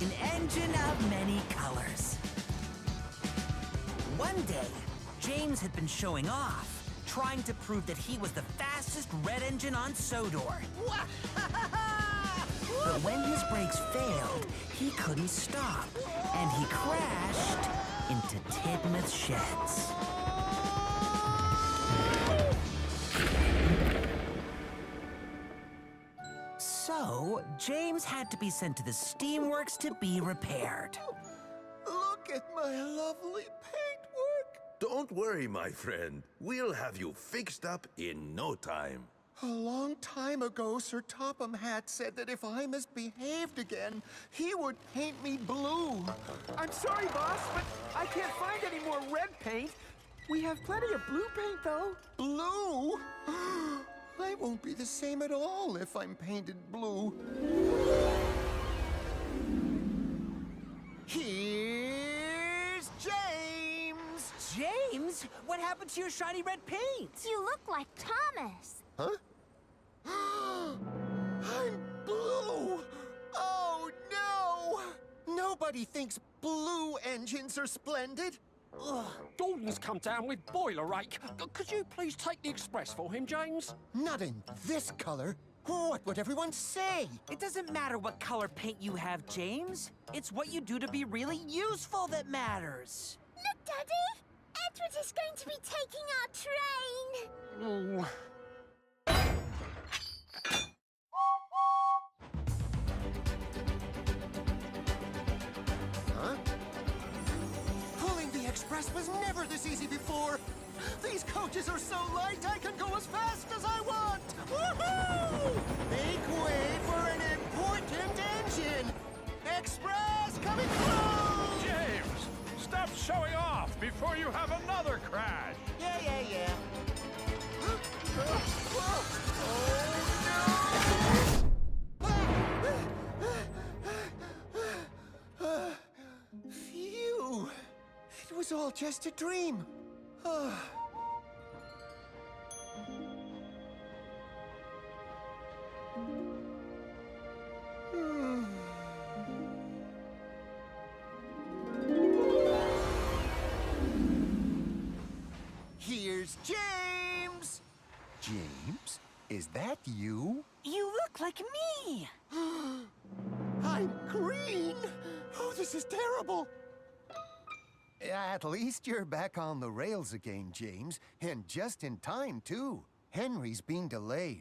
an engine of many colors. One day, James had been showing off, trying to prove that he was the fastest red engine on Sodor. But when his brakes failed, he couldn't stop, and he crashed into Tidmouth Sheds. So, James had to be sent to the Steamworks to be repaired. Look at my lovely paintwork. Don't worry, my friend. We'll have you fixed up in no time. A long time ago, Sir Topham Hatt said that if I misbehaved again, he would paint me blue. I'm sorry, boss, but I can't find any more red paint. We have plenty of blue paint, though. Blue? I won't be the same at all if I'm painted blue. Here's James! James, what happened to your shiny red paint? You look like Thomas. Huh? I'm blue! Oh, no! Nobody thinks blue engines are splendid. Ugh. Gordon's come down with boiler rake. Could you please take the express for him, James? Not in this color. What would everyone say? It doesn't matter what color paint you have, James. It's what you do to be really useful that matters. Look, Daddy! Edward is going to be taking our train. Oh. Huh? Pulling the express was never this easy before. These coaches are so light I can go as fast as I want. Woohoo! Make way for an important engine. Express coming through! James, stop showing off before you have another crash. Yeah. Phew! It was all just a dream. Here's James! James? Is that you? You look like me! I'm green! Oh, this is terrible! At least you're back on the rails again, James. And just in time, too. Henry's being delayed.